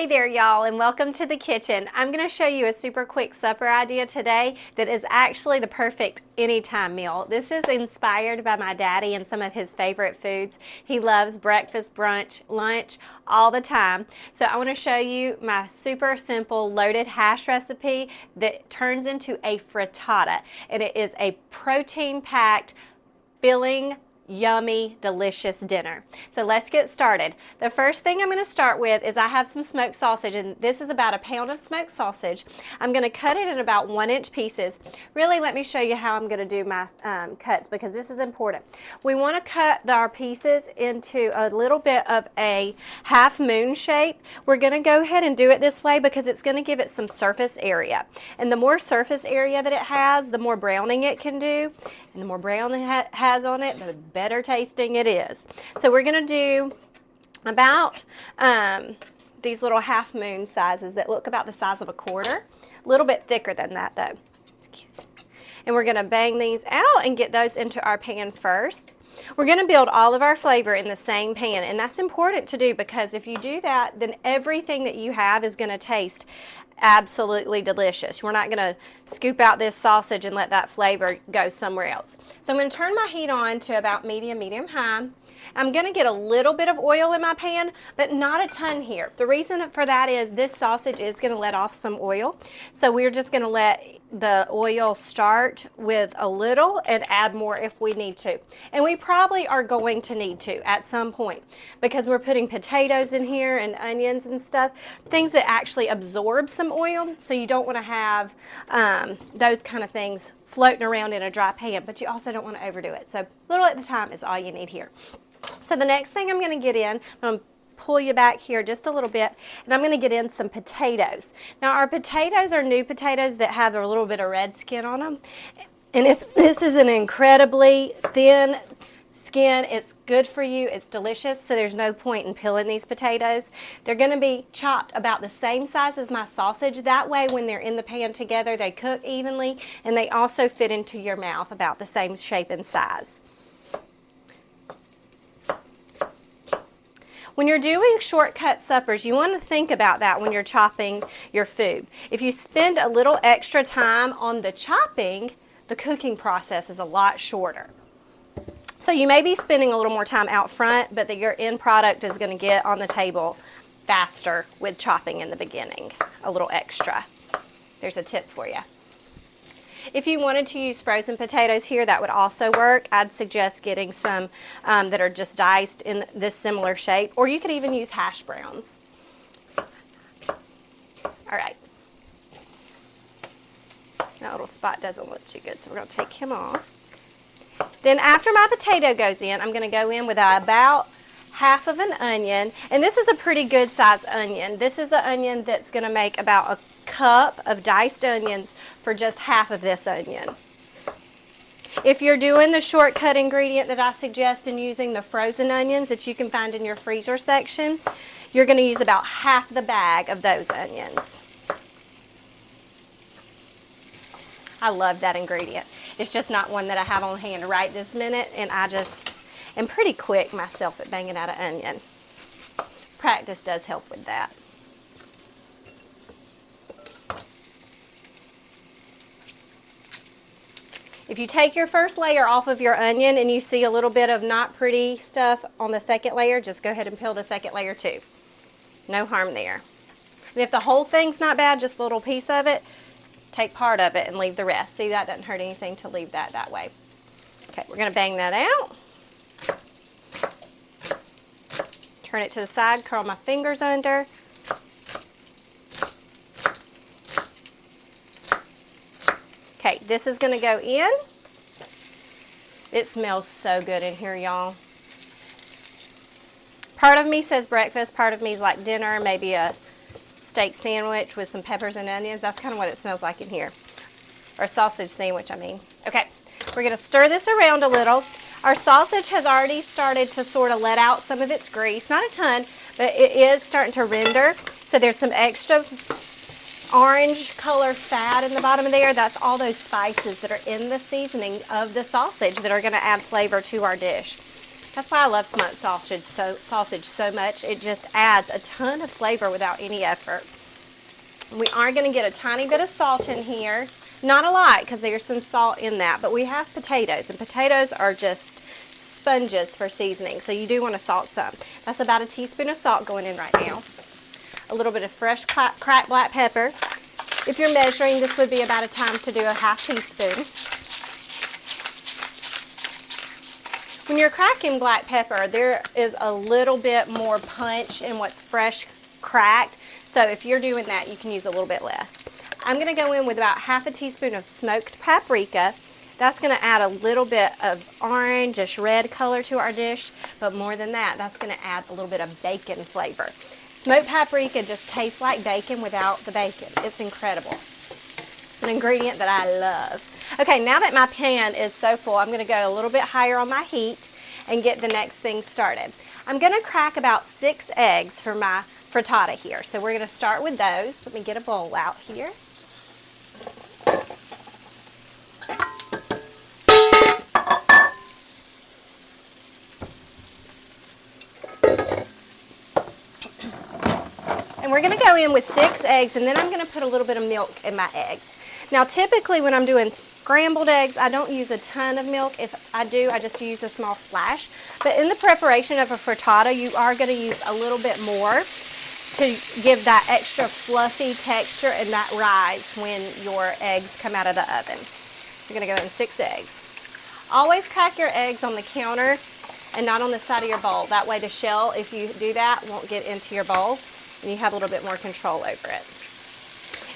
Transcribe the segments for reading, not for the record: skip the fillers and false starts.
Hey there y'all, and welcome to the kitchen. I'm going to show you a super quick supper idea today that is actually the perfect anytime meal. This is inspired by my daddy and some of his favorite foods. He loves breakfast, brunch, lunch all the time. So I want to show you my super simple loaded hash recipe that turns into a frittata. And it is a protein-packed, filling, yummy, delicious dinner. So let's get started. The first thing I'm going to start with is I have some smoked sausage, and this is about 1 pound of smoked sausage. I'm going to cut it in about 1-inch pieces. Really, let me show you how I'm going to do my cuts, because this is important. We want to cut our pieces into a little bit of a half moon shape. We're going to go ahead and do it this way because it's going to give it some surface area. And the more surface area that it has, the more browning it can do. And the more brown it has on it, the better tasting it is. So we're going to do about these little half moon sizes that look about the size of a quarter. A little bit thicker than that though. And we're going to bang these out and get those into our pan first. We're going to build all of our flavor in the same pan, and that's important to do because if you do that, then everything that you have is going to taste absolutely delicious. We're not going to scoop out this sausage and let that flavor go somewhere else. So I'm going to turn my heat on to about medium high. I'm going to get a little bit of oil in my pan, but not a ton here. The reason for that is this sausage is going to let off some oil. So we're just going to let the oil start with a little and add more if we need to. And we probably are going to need to at some point because we're putting potatoes in here and onions and stuff, things that actually absorb some oil. So you don't want to have those kind of things floating around in a dry pan, but you also don't want to overdo it. So little at the time is all you need here. So the next thing I'm going to get in, I'm going to pull you back here just a little bit, and I'm going to get in some potatoes. Now our potatoes are new potatoes that have a little bit of red skin on them, and this is an incredibly thin skin. It's good for you, it's delicious, so there's no point in peeling these potatoes. They're going to be chopped about the same size as my sausage. That way when they're in the pan together, they cook evenly, and they also fit into your mouth about the same shape and size. When you're doing shortcut suppers, you want to think about that when you're chopping your food. If you spend a little extra time on the chopping, the cooking process is a lot shorter. So you may be spending a little more time out front, but your end product is going to get on the table faster with chopping in the beginning. A little extra. There's a tip for you. If you wanted to use frozen potatoes here, that would also work. I'd suggest getting some that are just diced in this similar shape, or you could even use hash browns. All right. That little spot doesn't look too good, so we're going to take him off. Then after my potato goes in, I'm going to go in with about half of an onion, and this is a pretty good size onion. This is an onion that's going to make about a cup of diced onions for just half of this onion. If you're doing the shortcut ingredient that I suggest in using the frozen onions that you can find in your freezer section, you're going to use about half the bag of those onions. I love that ingredient. It's just not one that I have on hand right this minute, and I just am pretty quick myself at banging out an onion. Practice does help with that. If you take your first layer off of your onion and you see a little bit of not pretty stuff on the second layer, just go ahead and peel the second layer too. No harm there. And if the whole thing's not bad, just a little piece of it, take part of it and leave the rest. See, that doesn't hurt anything to leave that way. Okay, we're going to bang that out. Turn it to the side, curl my fingers under. Okay, this is going to go in. It smells so good in here, y'all. Part of me says breakfast, part of me is like dinner, maybe a steak sandwich with some peppers and onions. That's kind of what it smells like in here. Or a sausage sandwich, I mean. Okay, we're going to stir this around a little. Our sausage has already started to sort of let out some of its grease. Not a ton, but it is starting to render. So there's some extra orange color fat in the bottom of there. That's all those spices that are in the seasoning of the sausage that are going to add flavor to our dish. That's why I love smoked sausage so much. It just adds a ton of flavor without any effort. We are going to get a tiny bit of salt in here. Not a lot, because there's some salt in that, but we have potatoes, and potatoes are just sponges for seasoning, so you do want to salt some. That's about a teaspoon of salt going in right now. A little bit of fresh cracked black pepper. If you're measuring, this would be about a time to do a half teaspoon. When you're cracking black pepper, there is a little bit more punch in what's fresh cracked, so if you're doing that, you can use a little bit less. I'm going to go in with about half a teaspoon of smoked paprika. That's going to add a little bit of orange-ish red color to our dish, but more than that, that's going to add a little bit of bacon flavor. Smoked paprika just tastes like bacon without the bacon. It's incredible. It's an ingredient that I love. Okay, now that my pan is so full, I'm going to go a little bit higher on my heat and get the next thing started. I'm going to crack about 6 eggs for my frittata here. So we're going to start with those. Let me get a bowl out here. And we're going to go in with 6 eggs, and then I'm going to put a little bit of milk in my eggs. Now typically when I'm doing scrambled eggs, I don't use a ton of milk. If I do, I just use a small splash. But in the preparation of a frittata, you are going to use a little bit more to give that extra fluffy texture and that rise when your eggs come out of the oven. So you're going to go in 6 eggs. Always crack your eggs on the counter and not on the side of your bowl. That way the shell, if you do that, won't get into your bowl and you have a little bit more control over it.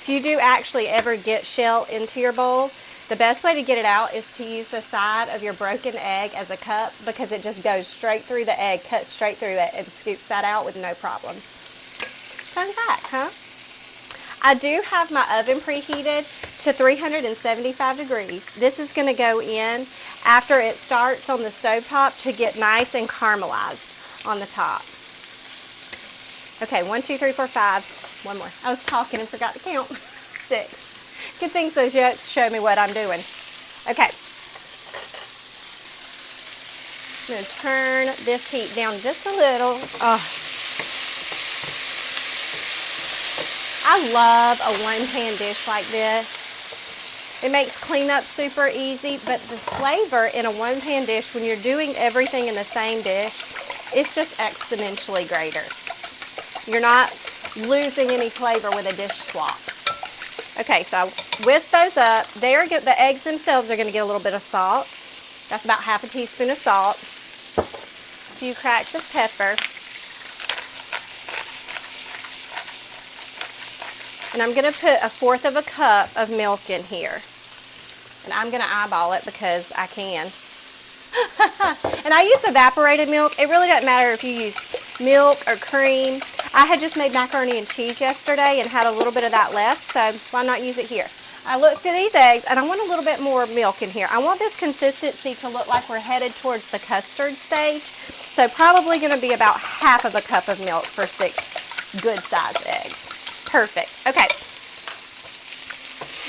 If you do actually ever get shell into your bowl, the best way to get it out is to use the side of your broken egg as a cup, because it just goes straight through the egg, cuts straight through it, and scoops that out with no problem. Fun fact, huh? I do have my oven preheated to 375 degrees. This is going to go in after it starts on the stovetop to get nice and caramelized on the top. Okay, 1, 2, 3, 4, 5. One more. I was talking and forgot to count. 6. Good things those yolks show me what I'm doing. Okay. I'm going to turn this heat down just a little. Oh. I love a one-pan dish like this. It makes cleanup super easy, but the flavor in a one-pan dish, when you're doing everything in the same dish, it's just exponentially greater. You're not losing any flavor with a dish swap. Okay, so whisk those up. The eggs themselves are going to get a little bit of salt. That's about half a teaspoon of salt. A few cracks of pepper. And I'm going to put 1/4 of a cup of milk in here. And I'm going to eyeball it because I can. And I use evaporated milk. It really doesn't matter if you use milk or cream. I had just made macaroni and cheese yesterday and had a little bit of that left, so why not use it here? I looked at these eggs and I want a little bit more milk in here. I want this consistency to look like we're headed towards the custard stage. So probably going to be about half of a cup of milk for 6 good sized eggs. Perfect. Okay.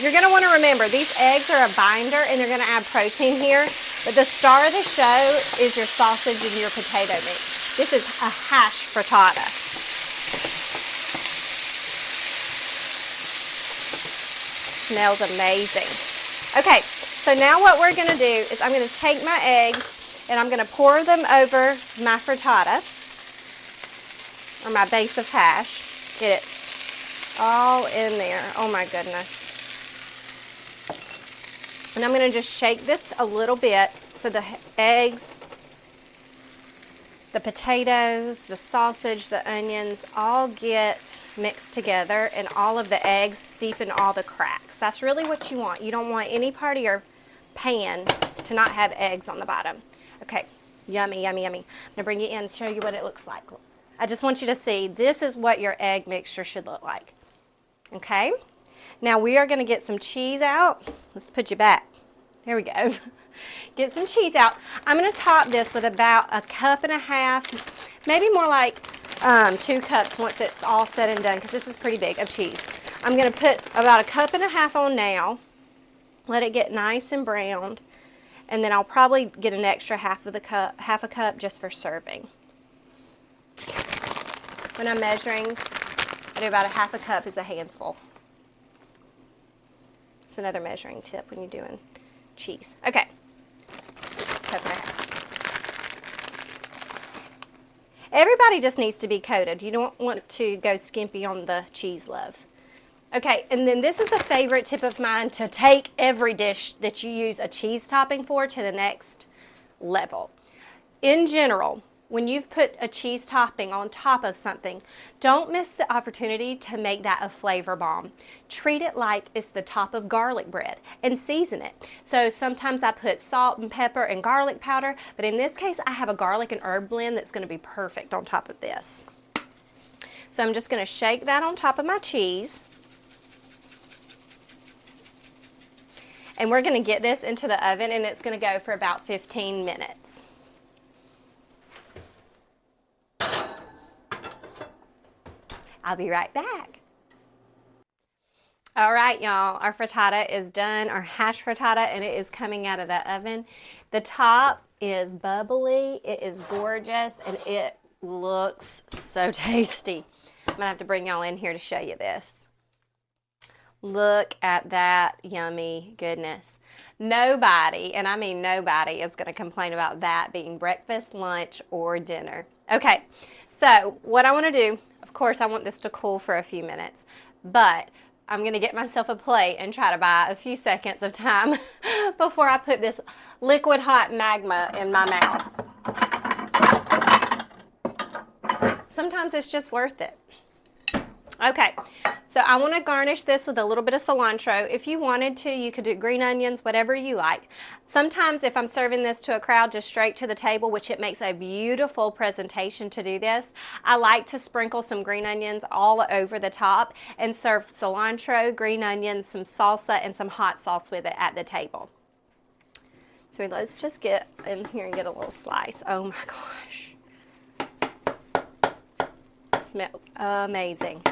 You're going to want to remember these eggs are a binder and they're going to add protein here. But the star of the show is your sausage and your potato mix. This is a hash frittata. Smells amazing. Okay, so now what we're going to do is I'm going to take my eggs and I'm going to pour them over my frittata, or my base of hash. Get it all in there. Oh my goodness. And I'm going to just shake this a little bit so the eggs, the potatoes, the sausage, the onions all get mixed together and all of the eggs seep in all the cracks. That's really what you want. You don't want any part of your pan to not have eggs on the bottom. Okay, yummy, yummy, yummy. I'm going to bring you in and show you what it looks like. I just want you to see this is what your egg mixture should look like. Okay, now we are going to get some cheese out. Let's put you back. There we go. Get some cheese out. I'm going to top this with about 1.5 cups, maybe more like 2 cups once it's all said and done, because this is pretty big of cheese. I'm going to put about 1.5 cups on now. Let it get nice and browned. And then I'll probably get an extra half a cup just for serving. When I'm measuring, I do about a half a cup is a handful. It's another measuring tip when you're doing cheese. Okay. Cup and a half. Everybody just needs to be coated. You don't want to go skimpy on the cheese love. Okay, and then this is a favorite tip of mine, to take every dish that you use a cheese topping for to the next level. In general, when you've put a cheese topping on top of something, don't miss the opportunity to make that a flavor bomb. Treat it like it's the top of garlic bread and season it. So sometimes I put salt and pepper and garlic powder, but in this case I have a garlic and herb blend that's going to be perfect on top of this. So I'm just going to shake that on top of my cheese. And we're going to get this into the oven, and it's going to go for about 15 minutes. I'll be right back. All right, y'all, our frittata is done, our hash frittata, and it is coming out of the oven. The top is bubbly, it is gorgeous, and it looks so tasty. I'm going to have to bring y'all in here to show you this. Look at that yummy goodness. Nobody, and I mean nobody, is going to complain about that being breakfast, lunch, or dinner. Okay, so what I want to do, of course I want this to cool for a few minutes, but I'm going to get myself a plate and try to buy a few seconds of time before I put this liquid hot magma in my mouth. Sometimes it's just worth it. Okay, so I want to garnish this with a little bit of cilantro. If you wanted to, you could do green onions, whatever you like. Sometimes if I'm serving this to a crowd just straight to the table, which it makes a beautiful presentation to do this, I like to sprinkle some green onions all over the top and serve cilantro, green onions, some salsa, and some hot sauce with it at the table. So let's just get in here and get a little slice. Oh my gosh. It smells amazing.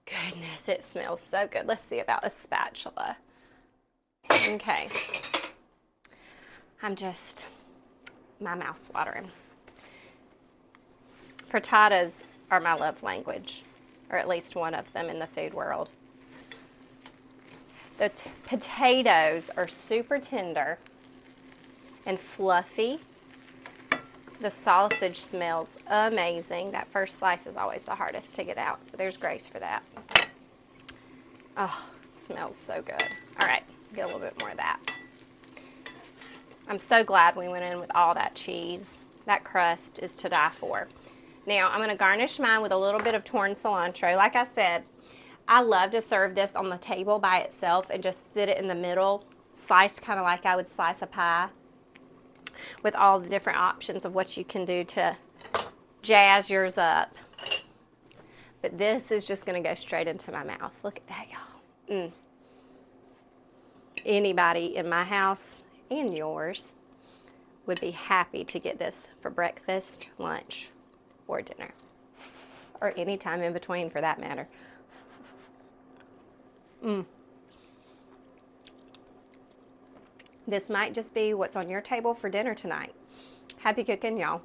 Goodness, it smells so good. Let's see about the spatula. Okay. My mouth's watering. Frittatas are my love language, or at least one of them in the food world. The potatoes are super tender and fluffy. The sausage smells amazing. That first slice is always the hardest to get out, so there's grace for that. Oh, smells so good. All right, get a little bit more of that. I'm so glad we went in with all that cheese. That crust is to die for. Now, I'm going to garnish mine with a little bit of torn cilantro. Like I said, I love to serve this on the table by itself and just sit it in the middle, sliced kind of like I would slice a pie, with all the different options of what you can do to jazz yours up. But this is just going to go straight into my mouth. Look at that, y'all. Anybody in my house and yours would be happy to get this for breakfast, lunch, or dinner, or any time in between for that matter. This might just be what's on your table for dinner tonight. Happy cooking, y'all.